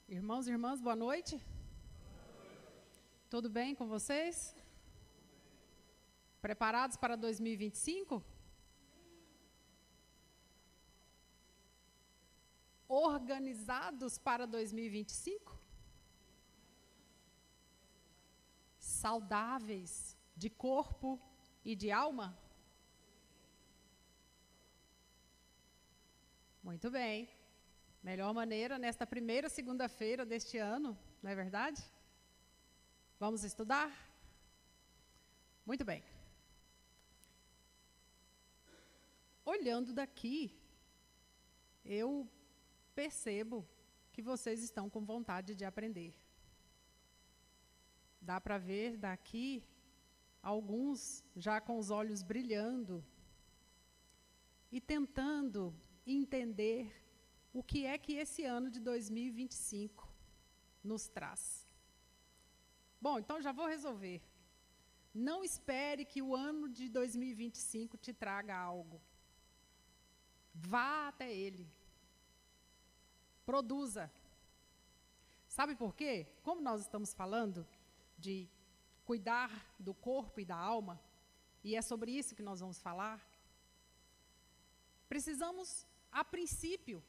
Irmãos e irmãs, boa noite. Tudo bem com vocês? Preparados para 2025? Organizados para 2025? Saudáveis de corpo e de alma? Muito bem. Melhor maneira nesta primeira segunda-feira deste ano, não é verdade? Vamos estudar? Muito bem. Olhando daqui, eu percebo que vocês estão com vontade de aprender. Dá para ver daqui alguns já com os olhos brilhando e tentando entender o que é que esse ano de 2025 nos traz. Bom, então já vou resolver. Não espere que o ano de 2025 te traga algo. Vá até ele. Produza. Sabe por quê? Como nós estamos falando de cuidar do corpo e da alma, e é sobre isso que nós vamos falar, precisamos, a princípio,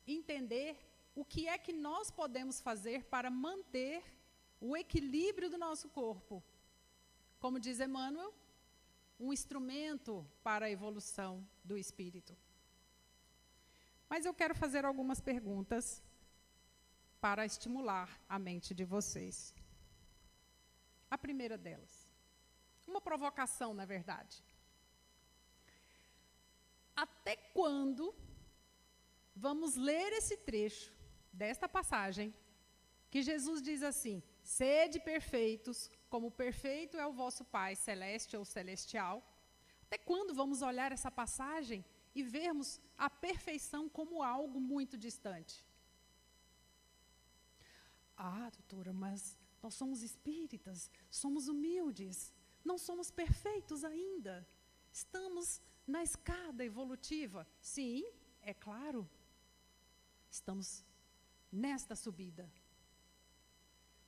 entender o que é que nós podemos fazer para manter o equilíbrio do nosso corpo. Como diz Emmanuel, um instrumento para a evolução do espírito. Mas eu quero fazer algumas perguntas para estimular a mente de vocês. A primeira delas, uma provocação, na verdade. Até quando vamos ler esse trecho desta passagem, que Jesus diz assim: sede perfeitos, como perfeito é o vosso Pai celeste ou celestial. Até quando vamos olhar essa passagem e vermos a perfeição como algo muito distante? Ah, doutora, mas nós somos espíritas, somos humildes, não somos perfeitos ainda. Estamos na escada evolutiva. Sim, é claro. Estamos nesta subida.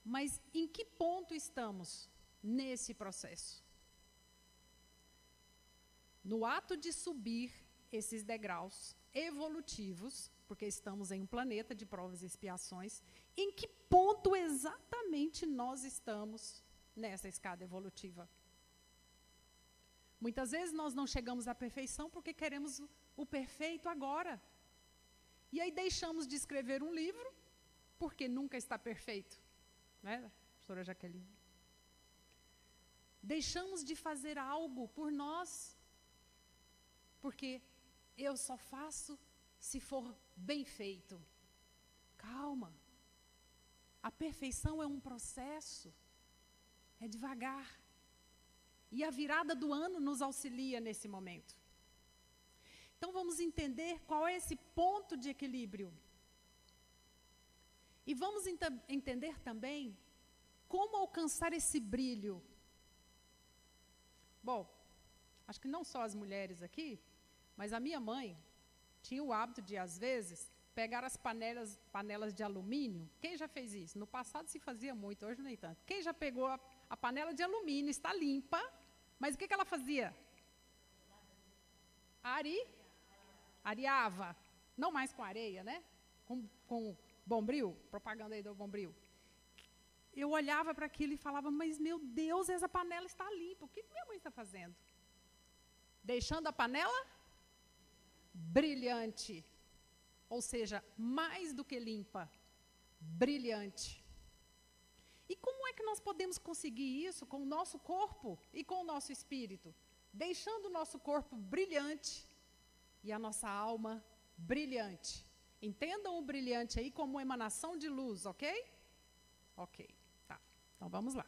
Mas em que ponto estamos nesse processo? No ato de subir esses degraus evolutivos, porque estamos em um planeta de provas e expiações, em que ponto exatamente nós estamos nessa escada evolutiva? Muitas vezes nós não chegamos à perfeição porque queremos o perfeito agora. E aí deixamos de escrever um livro, porque nunca está perfeito. Né, professora Jaqueline? Deixamos de fazer algo por nós, porque eu só faço se for bem feito. Calma. A perfeição é um processo, é devagar. E a virada do ano nos auxilia nesse momento. Então vamos entender qual é esse ponto de equilíbrio. E vamos entender também como alcançar esse brilho. Bom, acho que não só as mulheres aqui, mas a minha mãe tinha o hábito de, às vezes, pegar as panelas de alumínio. Quem já fez isso? No passado se fazia muito, hoje nem tanto. Quem já pegou a panela de alumínio, está limpa, mas o que ela fazia? Areava. Não mais com areia, né? Com Bombril, propaganda aí do Bombril. Eu olhava para aquilo e falava, mas meu Deus, essa panela está limpa. O que minha mãe está fazendo? Deixando a panela brilhante. Ou seja, mais do que limpa, brilhante. E como é que nós podemos conseguir isso com o nosso corpo e com o nosso espírito? Deixando o nosso corpo brilhante e a nossa alma brilhante. Entendam o brilhante aí como emanação de luz, ok? Ok, tá. Então vamos lá.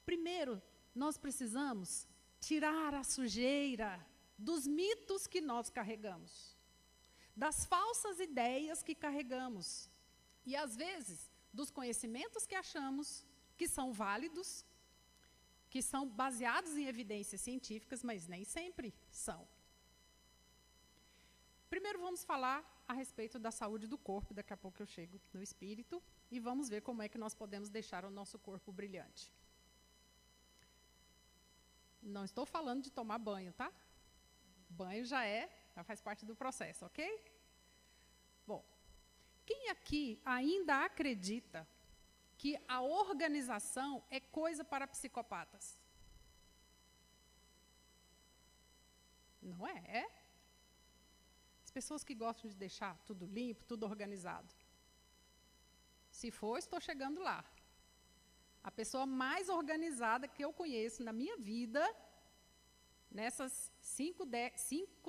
Primeiro, nós precisamos tirar a sujeira dos mitos que nós carregamos, das falsas ideias que carregamos e, às vezes, dos conhecimentos que achamos que são válidos, que são baseados em evidências científicas, mas nem sempre são. primeiro vamos falar a respeito da saúde do corpo, daqui a pouco eu chego no espírito, e vamos ver como é que nós podemos deixar o nosso corpo brilhante. Não estou falando de tomar banho, tá? Banho já faz parte do processo, ok? Bom, quem aqui ainda acredita que a organização é coisa para psicopatas? Não é? É? As pessoas que gostam de deixar tudo limpo, tudo organizado. Se for, estou chegando lá. A pessoa mais organizada que eu conheço na minha vida, nessas 5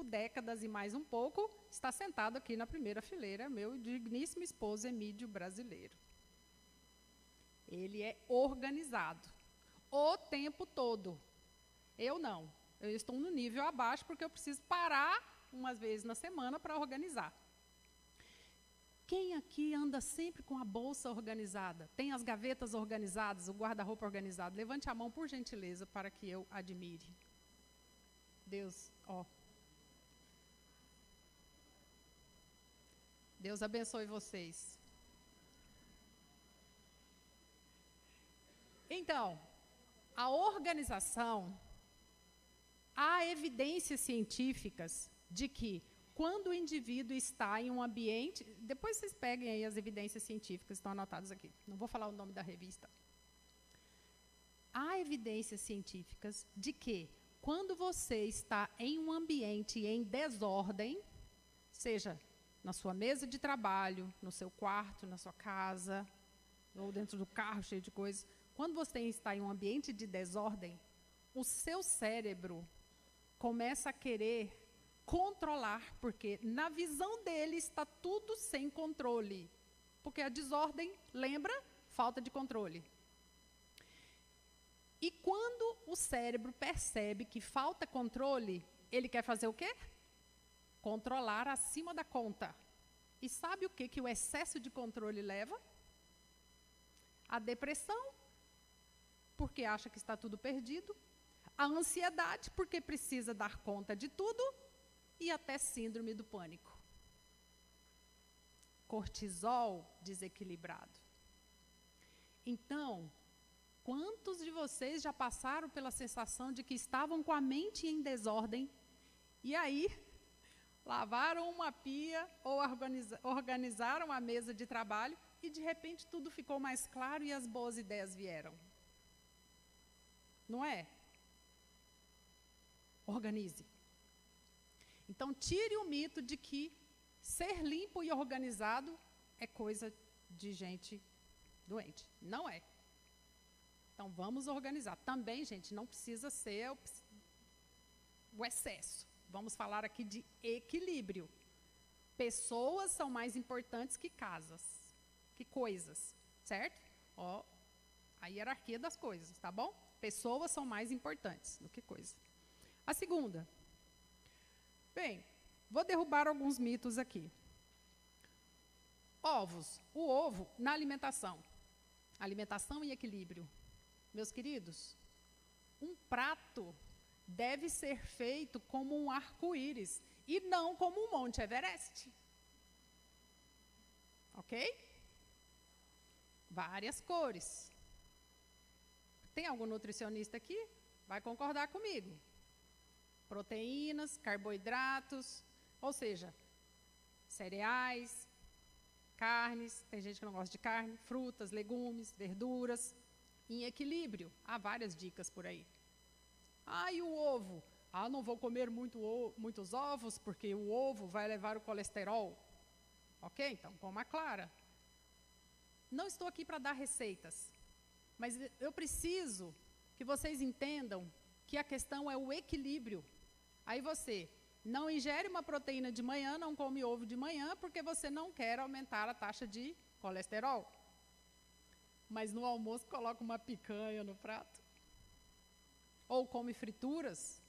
décadas e mais um pouco, está sentado aqui na primeira fileira, meu digníssimo esposo Emílio brasileiro. Ele é organizado o tempo todo. Eu não. Eu estou no nível abaixo porque eu preciso parar umas vezes na semana para organizar. Quem aqui anda sempre com a bolsa organizada? Tem as gavetas organizadas, o guarda-roupa organizado? Levante a mão, por gentileza, para que eu admire. Deus, ó. Deus abençoe vocês. Então, a organização, há evidências científicas de que quando o indivíduo está em um ambiente, depois vocês peguem aí as evidências científicas, estão anotadas aqui, não vou falar o nome da revista. Há evidências científicas de que quando você está em um ambiente em desordem, seja na sua mesa de trabalho, no seu quarto, na sua casa, ou dentro do carro cheio de coisas, quando você está em um ambiente de desordem, o seu cérebro começa a querer controlar, porque na visão dele está tudo sem controle. Porque a desordem, lembra? Falta de controle. E quando o cérebro percebe que falta controle, ele quer fazer o quê? Controlar acima da conta. E sabe o que o excesso de controle leva? A depressão, porque acha que está tudo perdido. A ansiedade, porque precisa dar conta de tudo. E até síndrome do pânico. Cortisol desequilibrado. Então, quantos de vocês já passaram pela sensação de que estavam com a mente em desordem e aí lavaram uma pia ou organizaram a mesa de trabalho e de repente tudo ficou mais claro e as boas ideias vieram? Não é? Organize. Então, tire o mito de que ser limpo e organizado é coisa de gente doente. Não é. Então, vamos organizar. Também, gente, não precisa ser o excesso. Vamos falar aqui de equilíbrio. Pessoas são mais importantes que casas, que coisas, certo? Ó, a hierarquia das coisas, tá bom? Pessoas são mais importantes do que coisas. A segunda. Bem, vou derrubar alguns mitos aqui. Ovos. O ovo na alimentação. Alimentação e equilíbrio. Meus queridos, um prato deve ser feito como um arco-íris e não como um Monte Everest. Ok? Várias cores. Tem algum nutricionista aqui? Vai concordar comigo. Proteínas, carboidratos, ou seja, cereais, carnes, tem gente que não gosta de carne, frutas, legumes, verduras, em equilíbrio. Há várias dicas por aí. E o ovo? Não vou comer muitos ovos, porque o ovo vai levar o colesterol. Ok? Então, coma clara. Não estou aqui para dar receitas, mas eu preciso que vocês entendam que a questão é o equilíbrio. Aí você não ingere uma proteína de manhã, não come ovo de manhã, porque você não quer aumentar a taxa de colesterol. Mas no almoço coloca uma picanha no prato. Ou come frituras.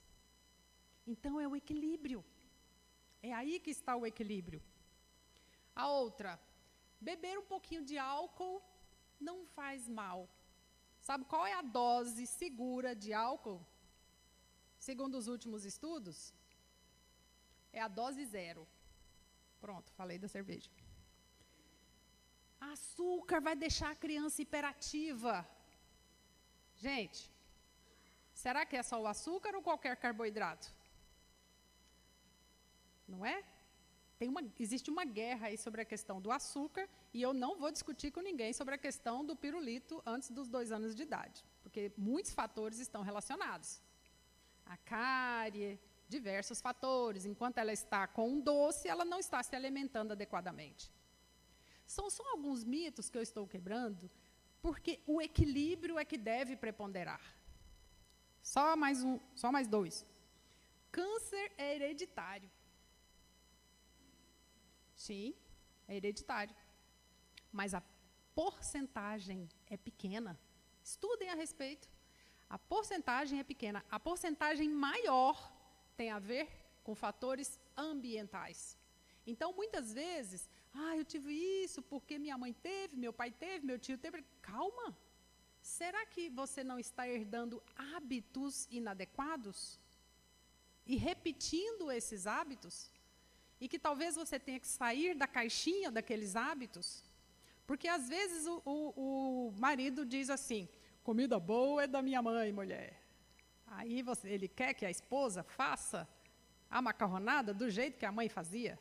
Então é o equilíbrio. É aí que está o equilíbrio. A outra, beber um pouquinho de álcool não faz mal. Sabe qual é a dose segura de álcool? Segundo os últimos estudos, é a dose 0. Pronto, falei da cerveja. Açúcar vai deixar a criança hiperativa. Gente, será que é só o açúcar ou qualquer carboidrato? Não é? Existe uma guerra aí sobre a questão do açúcar e eu não vou discutir com ninguém sobre a questão do pirulito antes dos 2 anos de idade, porque muitos fatores estão relacionados. A cárie, diversos fatores. Enquanto ela está com um doce, ela não está se alimentando adequadamente. São só alguns mitos que eu estou quebrando, porque o equilíbrio é que deve preponderar. Só mais 2. Câncer é hereditário. Sim, é hereditário. Mas a porcentagem é pequena. Estudem a respeito. A porcentagem é pequena. A porcentagem maior tem a ver com fatores ambientais. Então, muitas vezes, eu tive isso porque minha mãe teve, meu pai teve, meu tio teve. Calma. Será que você não está herdando hábitos inadequados? E repetindo esses hábitos? E que talvez você tenha que sair da caixinha daqueles hábitos? Porque, às vezes, o marido diz assim, comida boa é da minha mãe, mulher. Aí ele quer que a esposa faça a macarronada do jeito que a mãe fazia.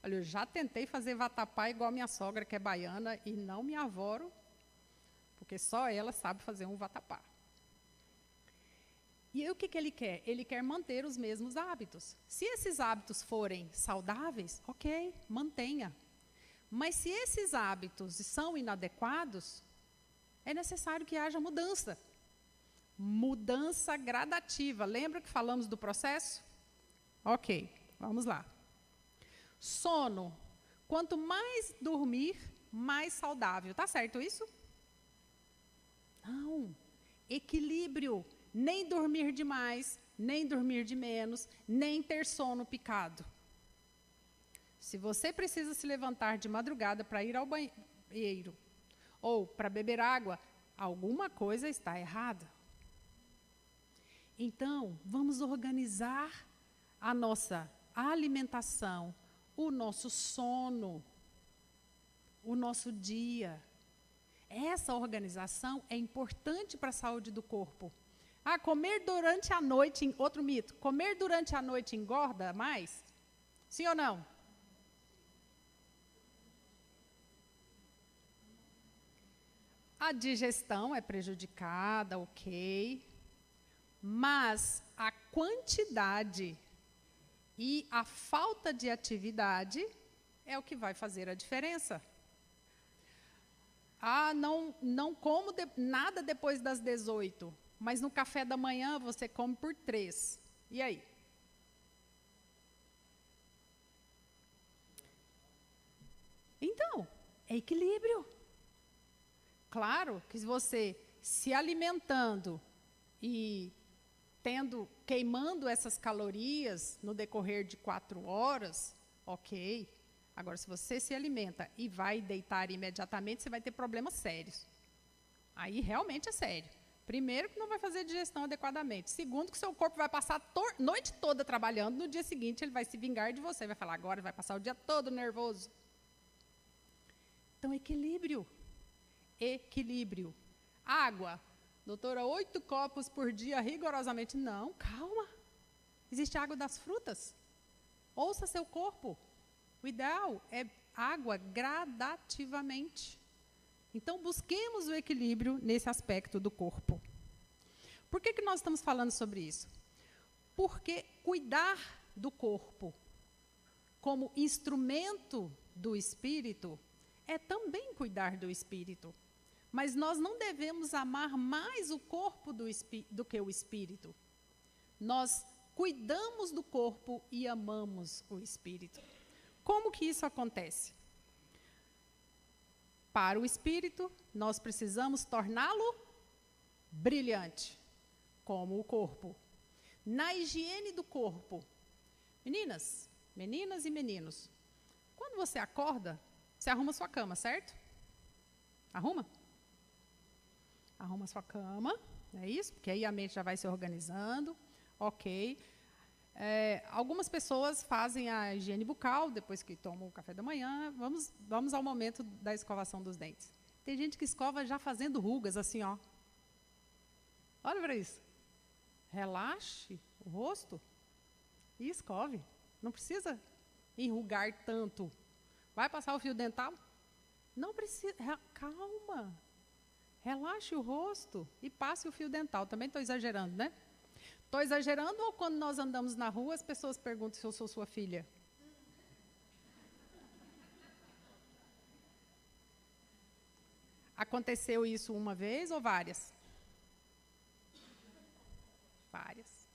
Olha, eu já tentei fazer vatapá igual a minha sogra, que é baiana, e não me avoro, porque só ela sabe fazer um vatapá. E aí, o que ele quer? Ele quer manter os mesmos hábitos. Se esses hábitos forem saudáveis, ok, mantenha. Mas se esses hábitos são inadequados, é necessário que haja mudança. Mudança gradativa. Lembra que falamos do processo? Ok, vamos lá. Sono. Quanto mais dormir, mais saudável. Tá certo isso? Não. Equilíbrio. Nem dormir demais, nem dormir de menos, nem ter sono picado. Se você precisa se levantar de madrugada para ir ao banheiro ou para beber água, alguma coisa está errada. Então, vamos organizar a nossa alimentação, o nosso sono, o nosso dia. Essa organização é importante para a saúde do corpo. Comer durante a noite, outro mito, comer durante a noite engorda mais? Sim ou não? A digestão é prejudicada, ok. Mas a quantidade e a falta de atividade é o que vai fazer a diferença. Não como nada depois das 18, mas no café da manhã você come por 3. E aí? Então, é equilíbrio. Claro que se você se alimentando e queimando essas calorias no decorrer de 4 horas, ok. Agora, se você se alimenta e vai deitar imediatamente, você vai ter problemas sérios. Aí realmente é sério. Primeiro, que não vai fazer digestão adequadamente. Segundo, que seu corpo vai passar a noite toda trabalhando. No dia seguinte, ele vai se vingar de você. Vai falar, agora vai passar o dia todo nervoso. Então, equilíbrio. Equilíbrio. Água. Doutora, 8 copos por dia rigorosamente. Não, calma. Existe água das frutas. Ouça seu corpo. O ideal é água gradativamente. Então, busquemos o equilíbrio nesse aspecto do corpo. Por que nós estamos falando sobre isso? Porque cuidar do corpo como instrumento do espírito é também cuidar do espírito. Mas nós não devemos amar mais o corpo do que o espírito. Nós cuidamos do corpo e amamos o espírito. Como que isso acontece? Para o espírito, nós precisamos torná-lo brilhante, como o corpo. Na higiene do corpo, meninas e meninos, quando você acorda, você arruma sua cama, certo? Arruma? Arruma sua cama, é isso? Porque aí a mente já vai se organizando, ok. Algumas pessoas fazem a higiene bucal depois que tomam o café da manhã. Vamos ao momento da escovação dos dentes. Tem gente que escova já fazendo rugas, assim, ó. Olha para isso. Relaxe o rosto e escove. Não precisa enrugar tanto. Vai passar o fio dental? Não precisa. Calma. Relaxe o rosto e passe o fio dental. Também estou exagerando, né? Estou exagerando ou quando nós andamos na rua as pessoas perguntam se eu sou sua filha? Aconteceu isso uma vez ou várias? Várias.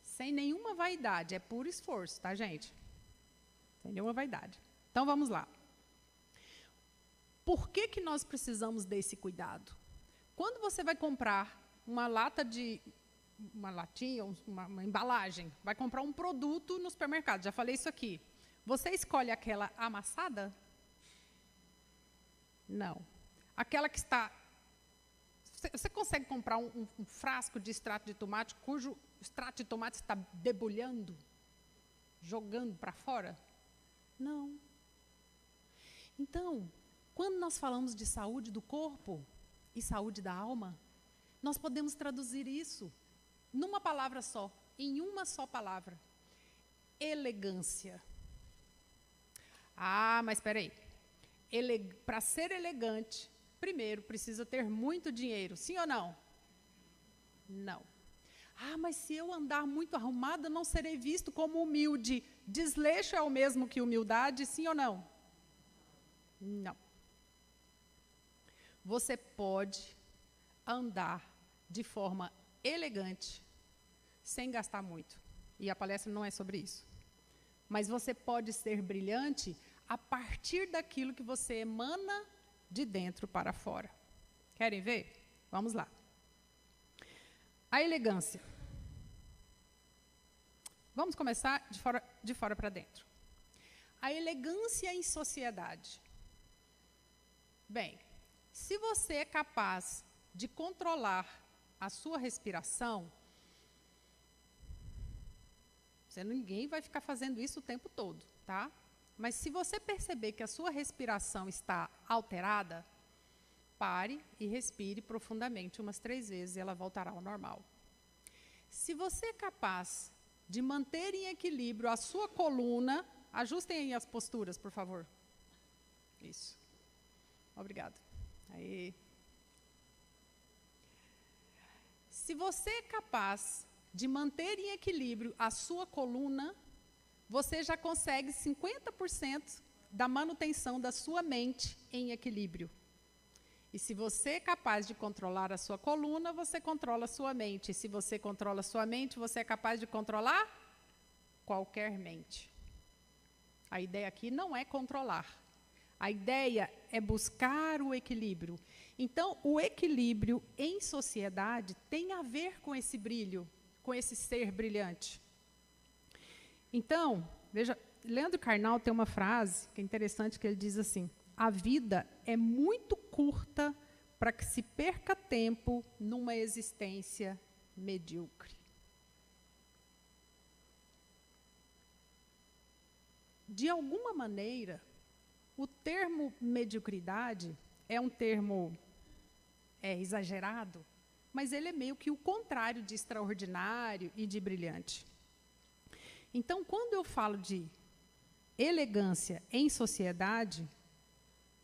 Sem nenhuma vaidade, é puro esforço, tá, gente? Sem nenhuma vaidade. Então, vamos lá. Por que que nós precisamos desse cuidado? Quando você vai comprar uma latinha, uma embalagem, vai comprar um produto no supermercado, já falei isso aqui. Você escolhe aquela amassada? Não. Aquela que está... Você consegue comprar um frasco de extrato de tomate cujo extrato de tomate está debulhando, jogando para fora? Não. Então, quando nós falamos de saúde do corpo e saúde da alma, nós podemos traduzir isso numa palavra só, em uma só palavra. Elegância. Ah, mas espera aí. Para ser elegante, primeiro precisa ter muito dinheiro, sim ou não? Não. Ah, mas se eu andar muito arrumada, não serei visto como humilde. Desleixo é o mesmo que humildade, sim ou não? Não. Você pode andar de forma elegante, sem gastar muito. E a palestra não é sobre isso. Mas você pode ser brilhante a partir daquilo que você emana de dentro para fora. Querem ver? Vamos lá. A elegância. Vamos começar de fora para dentro. A elegância em sociedade. Bem, se você é capaz de controlar a sua respiração, ninguém vai ficar fazendo isso o tempo todo, tá? Mas se você perceber que a sua respiração está alterada, pare e respire profundamente umas 3 vezes e ela voltará ao normal. Se você é capaz de manter em equilíbrio a sua coluna, ajustem aí as posturas, por favor. Isso. Obrigada. Aí. Se você é capaz de manter em equilíbrio a sua coluna, você já consegue 50% da manutenção da sua mente em equilíbrio. E se você é capaz de controlar a sua coluna, você controla a sua mente. E se você controla a sua mente, você é capaz de controlar qualquer mente. A ideia aqui não é controlar. A ideia é buscar o equilíbrio. Então, o equilíbrio em sociedade tem a ver com esse brilho, com esse ser brilhante. Então, veja, Leandro Carnal tem uma frase que é interessante, que ele diz assim: a vida é muito curta para que se perca tempo numa existência medíocre. De alguma maneira, o termo mediocridade é um termo exagerado, mas ele é meio que o contrário de extraordinário e de brilhante. Então, quando eu falo de elegância em sociedade,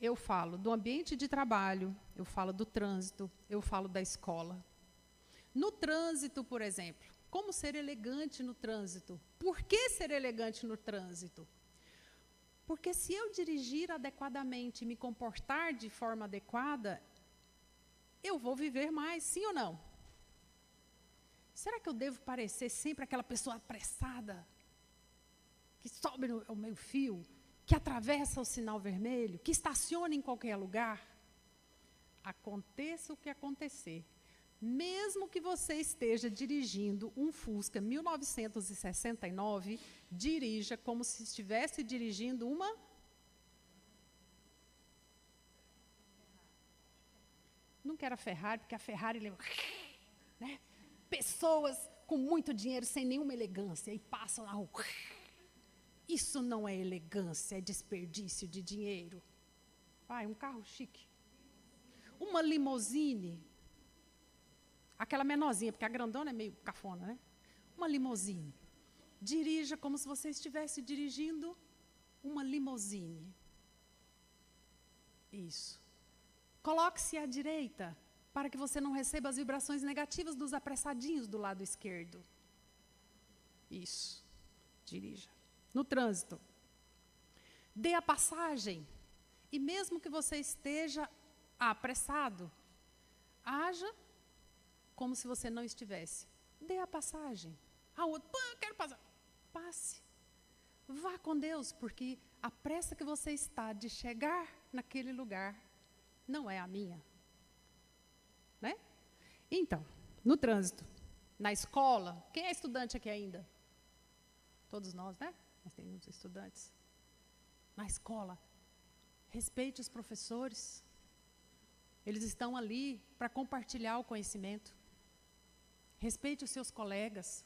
eu falo do ambiente de trabalho, eu falo do trânsito, eu falo da escola. No trânsito, por exemplo, como ser elegante no trânsito? Por que ser elegante no trânsito? Porque se eu dirigir adequadamente e me comportar de forma adequada, eu vou viver mais, sim ou não? Será que eu devo parecer sempre aquela pessoa apressada, que sobe ao meio-fio, que atravessa o sinal vermelho, que estaciona em qualquer lugar? Aconteça o que acontecer, mesmo que você esteja dirigindo um Fusca 1969, dirija como se estivesse dirigindo uma... Não quero a Ferrari, porque a Ferrari leva... né? Pessoas com muito dinheiro, sem nenhuma elegância, e passam lá. Isso não é elegância, é desperdício de dinheiro. Vai, um carro chique. Uma limousine. Aquela menorzinha, porque a grandona é meio cafona, né? Uma limousine. Dirija como se você estivesse dirigindo uma limousine. Isso. Coloque-se à direita, para que você não receba as vibrações negativas dos apressadinhos do lado esquerdo. Isso. Dirija. No trânsito. Dê a passagem. E mesmo que você esteja apressado, haja como se você não estivesse. Dê a passagem. A outra, quero passar. Passe. Vá com Deus, porque a pressa que você está de chegar naquele lugar não é a minha. Né? Então, no trânsito, na escola, quem é estudante aqui ainda? Todos nós, né? Nós temos estudantes. Na escola, respeite os professores. Eles estão ali para compartilhar o conhecimento. Respeite os seus colegas.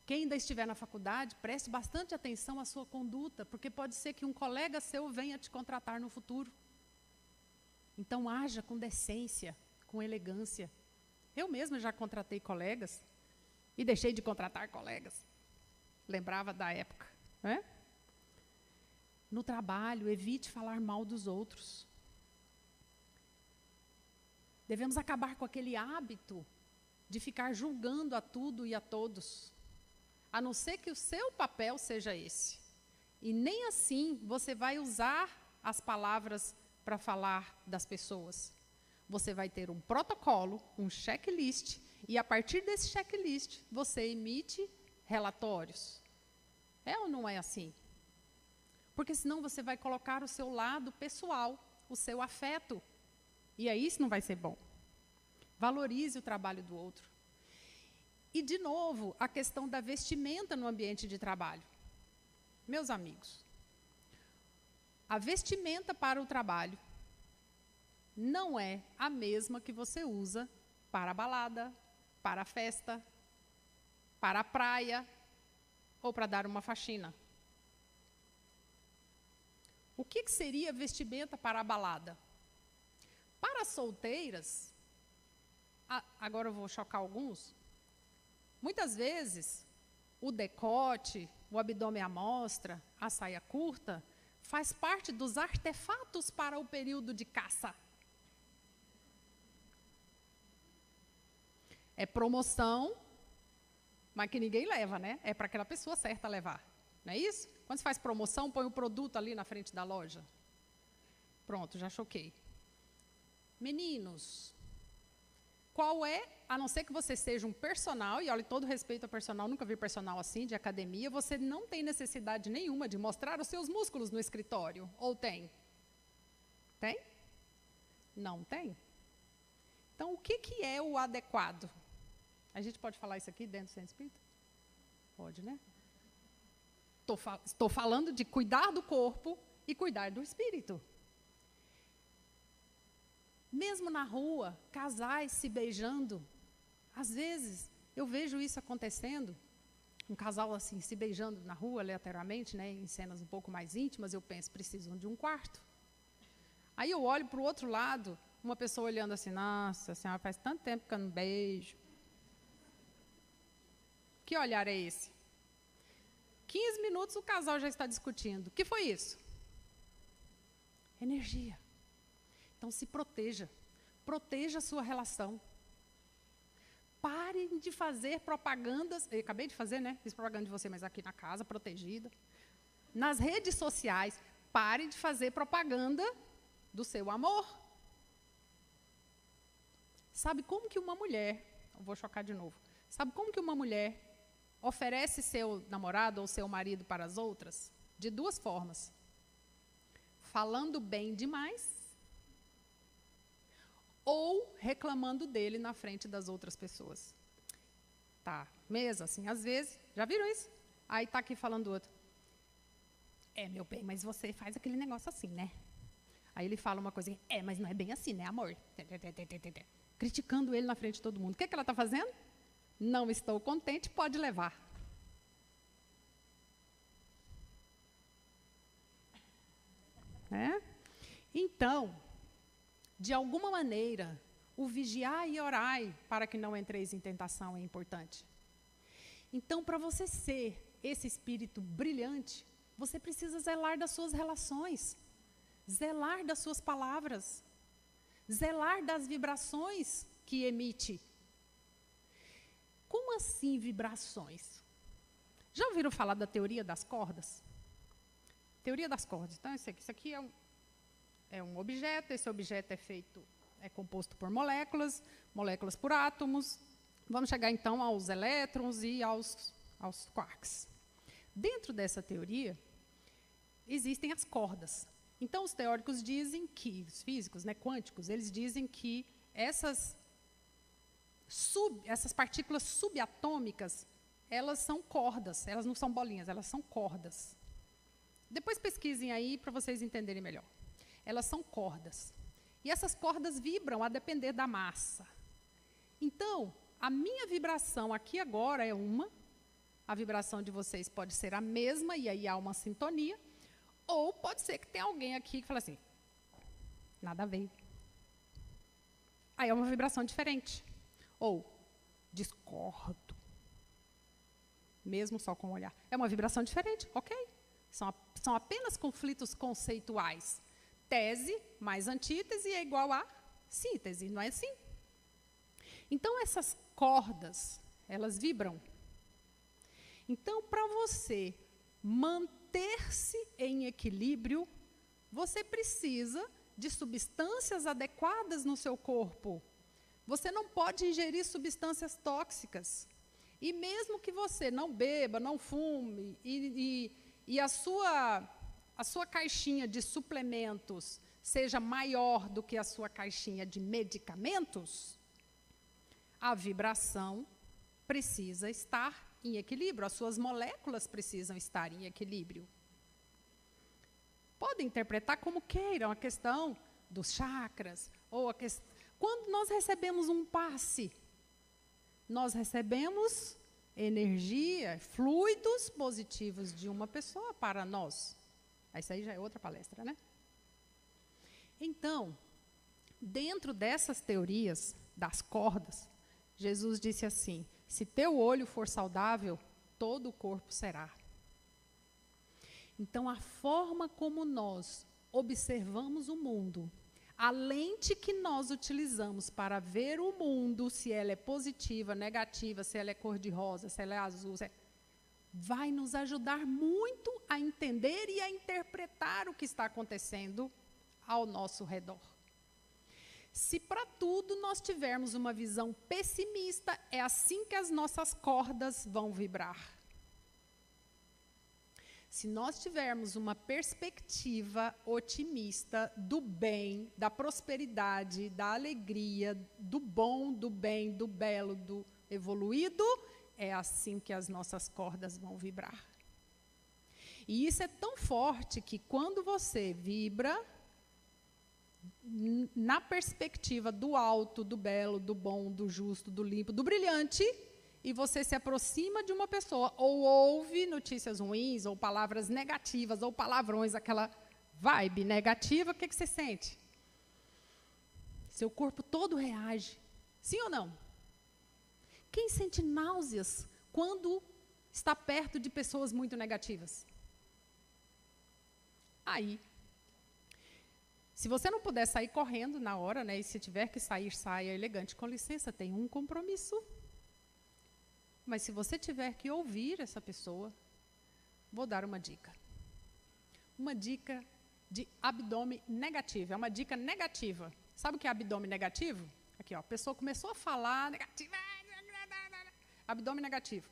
Quem ainda estiver na faculdade, preste bastante atenção à sua conduta, porque pode ser que um colega seu venha te contratar no futuro. Então, haja com decência, com elegância. Eu mesma já contratei colegas e deixei de contratar colegas. Lembrava da época. Né? No trabalho, evite falar mal dos outros. Devemos acabar com aquele hábito de ficar julgando a tudo e a todos, a não ser que o seu papel seja esse. E nem assim você vai usar as palavras para falar das pessoas. Você vai ter um protocolo, um checklist, e a partir desse checklist, você emite relatórios. É ou não é assim? Porque senão você vai colocar o seu lado pessoal, o seu afeto. E aí isso não vai ser bom. Valorize o trabalho do outro. E, de novo, a questão da vestimenta no ambiente de trabalho. Meus amigos, a vestimenta para o trabalho não é a mesma que você usa para a balada, para a festa, para a praia ou para dar uma faxina. O que seria vestimenta para a balada? Para as solteiras, agora eu vou chocar alguns, muitas vezes o decote, o abdômen à mostra, a saia curta, faz parte dos artefatos para o período de caça. É promoção, mas que ninguém leva, né? É para aquela pessoa certa levar. Não é isso? Quando você faz promoção, põe o produto ali na frente da loja. Pronto, já choquei. Meninos, qual é, a não ser que você seja um personal, e olha, todo respeito ao personal, nunca vi personal assim, de academia, você não tem necessidade nenhuma de mostrar os seus músculos no escritório. Ou tem? Tem? Não tem? Então, o que é o adequado? A gente pode falar isso aqui dentro do Centro Espírita? Pode, né? Estou falando de cuidar do corpo e cuidar do espírito. Mesmo na rua, casais se beijando, às vezes eu vejo isso acontecendo, um casal assim se beijando na rua aleatoriamente, né, em cenas um pouco mais íntimas, eu penso, precisam de um quarto. Aí eu olho para o outro lado, uma pessoa olhando assim, nossa, a senhora faz tanto tempo que eu não beijo. Que olhar é esse? 15 minutos o casal já está discutindo. O que foi isso? Energia. Então, se proteja. Proteja a sua relação. Parem de fazer propagandas. Eu acabei de fazer, né? Fiz propaganda de você, mas aqui na casa, protegida. Nas redes sociais, parem de fazer propaganda do seu amor. Sabe como que uma mulher, eu vou chocar de novo, sabe como que uma mulher oferece seu namorado ou seu marido para as outras? De duas formas. Falando bem demais ou reclamando dele na frente das outras pessoas. Tá, mesa, assim, às vezes, já viram isso? Aí tá aqui falando o outro. Meu bem, mas você faz aquele negócio assim, né? Aí ele fala uma coisa, mas não é bem assim, né, amor? Criticando ele na frente de todo mundo. O que ela está fazendo? Não estou contente, pode levar. Então, de alguma maneira, o vigiar e orai para que não entreis em tentação é importante. Então, para você ser esse espírito brilhante, você precisa zelar das suas relações, zelar das suas palavras, zelar das vibrações que emite. Como assim vibrações? Já ouviram falar da teoria das cordas? Teoria das cordas. Então, isso aqui é um objeto, esse objeto é composto por moléculas, moléculas por átomos. Vamos chegar, então, aos elétrons e aos quarks. Dentro dessa teoria, existem as cordas. Então, os teóricos dizem que, os físicos, quânticos, eles dizem que essas partículas subatômicas, elas são cordas, elas não são bolinhas, elas são cordas. Depois pesquisem aí para vocês entenderem melhor. Elas são cordas. E essas cordas vibram a depender da massa. Então, a minha vibração aqui agora é uma, a vibração de vocês pode ser a mesma, e aí há uma sintonia, ou pode ser que tenha alguém aqui que fala assim, nada a ver. Aí é uma vibração diferente. Ou, discordo. Mesmo só com o olhar. É uma vibração diferente, ok. São apenas conflitos conceituais. Tese mais antítese é igual a síntese, não é assim? Então, essas cordas, elas vibram. Então, para você manter-se em equilíbrio, você precisa de substâncias adequadas no seu corpo. Você não pode ingerir substâncias tóxicas. E mesmo que você não beba, não fume, e a sua caixinha de suplementos seja maior do que a sua caixinha de medicamentos, a vibração precisa estar em equilíbrio, as suas moléculas precisam estar em equilíbrio. Podem interpretar como queiram a questão dos chakras, ou quando nós recebemos um passe, nós recebemos energia, fluidos positivos de uma pessoa para nós. Isso aí já é outra palestra, né? Então, dentro dessas teorias das cordas, Jesus disse assim, se teu olho for saudável, todo o corpo será. Então, a forma como nós observamos o mundo, a lente que nós utilizamos para ver o mundo, se ela é positiva, negativa, se ela é cor-de-rosa, se ela é azul, vai nos ajudar muito a entender e a interpretar o que está acontecendo ao nosso redor. Se para tudo nós tivermos uma visão pessimista, é assim que as nossas cordas vão vibrar. Se nós tivermos uma perspectiva otimista do bem, da prosperidade, da alegria, do bom, do bem, do belo, do evoluído, é assim que as nossas cordas vão vibrar. E isso é tão forte que quando você vibra na perspectiva do alto, do belo, do bom, do justo, do limpo, do brilhante, e você se aproxima de uma pessoa, ou ouve notícias ruins, ou palavras negativas, ou palavrões, aquela vibe negativa, o que você sente? Seu corpo todo reage. Sim ou não? Quem sente náuseas quando está perto de pessoas muito negativas? Aí, se você não puder sair correndo na hora, e se tiver que sair, saia elegante. Com licença, tem um compromisso. Mas se você tiver que ouvir essa pessoa, vou dar uma dica. Uma dica de abdômen negativo. É uma dica negativa. Sabe o que é abdômen negativo? Aqui, ó, a pessoa começou a falar negativo. Abdômen negativo.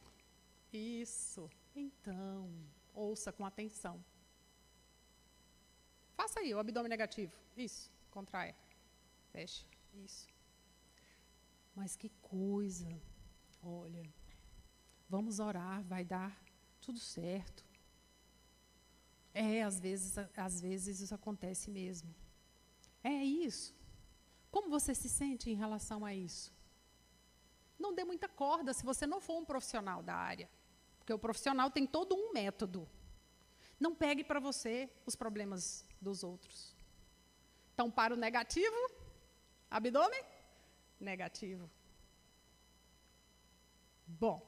Isso. Então, ouça com atenção. Faça aí o abdômen negativo. Isso. Contraia. Fecha. Isso. Mas que coisa. Olha. Vamos orar, vai dar tudo certo. Às vezes isso acontece mesmo. É isso. Como você se sente em relação a isso? não dê muita corda se você não for um profissional da área. Porque o profissional tem todo um método. Não pegue para você os problemas dos outros. Então, para o negativo, abdômen, negativo. Bom,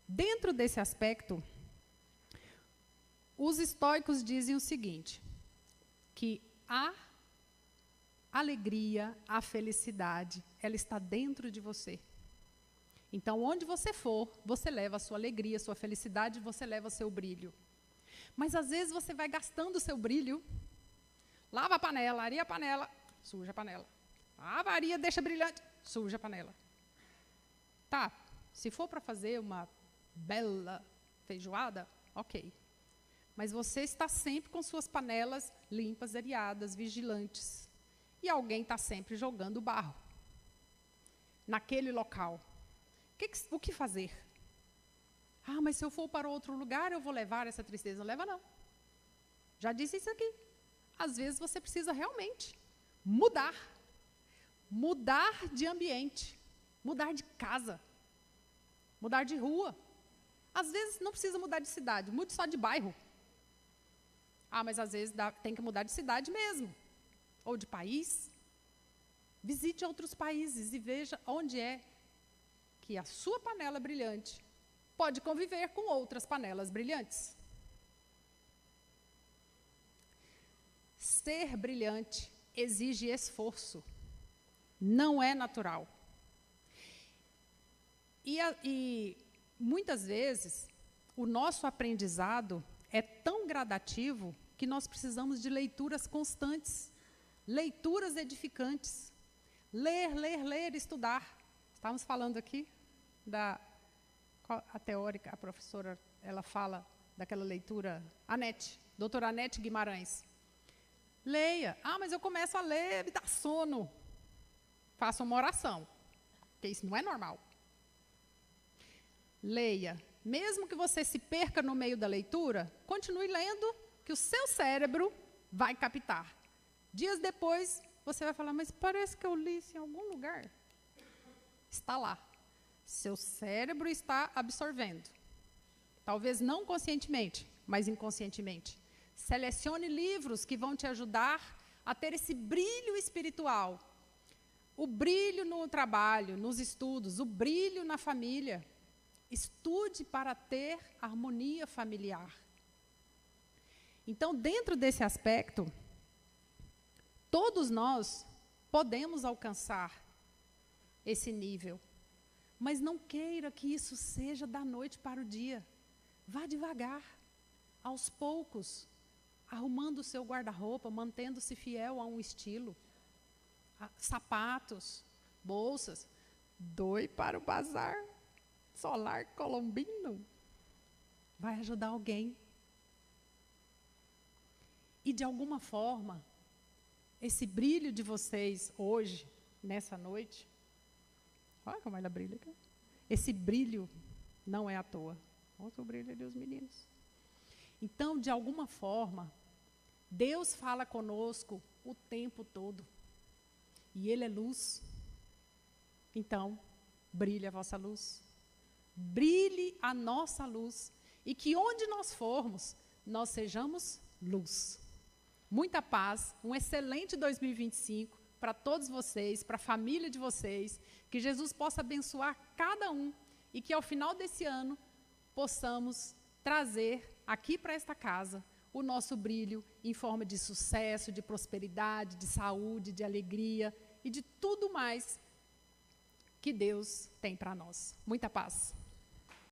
dentro desse aspecto, os estoicos dizem o seguinte, que a alegria, a felicidade, ela está dentro de você. Então, onde você for, você leva a sua alegria, a sua felicidade, você leva o seu brilho. Mas, às vezes, você vai gastando o seu brilho, lava a panela, areia a panela, suja a panela. Lava a areia, deixa brilhante, suja a panela. Tá, se for para fazer uma bela feijoada, ok. Mas você está sempre com suas panelas limpas, areadas, vigilantes. E alguém está sempre jogando barro naquele local. O que fazer? Ah, mas se eu for para outro lugar, eu vou levar essa tristeza. Não leva, não. Já disse isso aqui. Às vezes você precisa realmente mudar. Mudar de ambiente. Mudar de casa. Mudar de rua. Às vezes não precisa mudar de cidade, mude só de bairro. Ah, mas às vezes tem que mudar de cidade mesmo. Ou de país. Visite outros países e veja onde é que a sua panela brilhante pode conviver com outras panelas brilhantes. Ser brilhante exige esforço. Não é natural. E muitas vezes, o nosso aprendizado é tão gradativo que nós precisamos de leituras constantes, leituras edificantes. Ler, ler, ler, estudar. Estávamos falando aqui a teórica, a professora, ela fala daquela leitura, doutora Anete Guimarães. Leia. Ah, mas eu começo a ler, me dá sono. Faça uma oração, porque isso não é normal. Leia. Mesmo que você se perca no meio da leitura, continue lendo, que o seu cérebro vai captar. Dias depois, você vai falar, mas parece que eu li isso em algum lugar. Está lá. Seu cérebro está absorvendo. Talvez não conscientemente, mas inconscientemente. Selecione livros que vão te ajudar a ter esse brilho espiritual. O brilho no trabalho, nos estudos, o brilho na família. Estude para ter harmonia familiar. Então, dentro desse aspecto, todos nós podemos alcançar esse nível. Mas não queira que isso seja da noite para o dia. Vá devagar, aos poucos, arrumando o seu guarda-roupa, mantendo-se fiel a um estilo. Sapatos, bolsas. Doe para o bazar solar colombino. Vai ajudar alguém. E, de alguma forma, esse brilho de vocês hoje, nessa noite, olha como ela brilha aqui. Esse brilho não é à toa. Olha o brilho dos meninos. Então, de alguma forma, Deus fala conosco o tempo todo. E Ele é luz. Então, brilhe a vossa luz. Brilhe a nossa luz. E que onde nós formos, nós sejamos luz. Muita paz, um excelente 2025 para todos vocês, para a família de vocês. Que Jesus possa abençoar cada um e que ao final desse ano possamos trazer aqui para esta casa o nosso brilho em forma de sucesso, de prosperidade, de saúde, de alegria e de tudo mais que Deus tem para nós. Muita paz.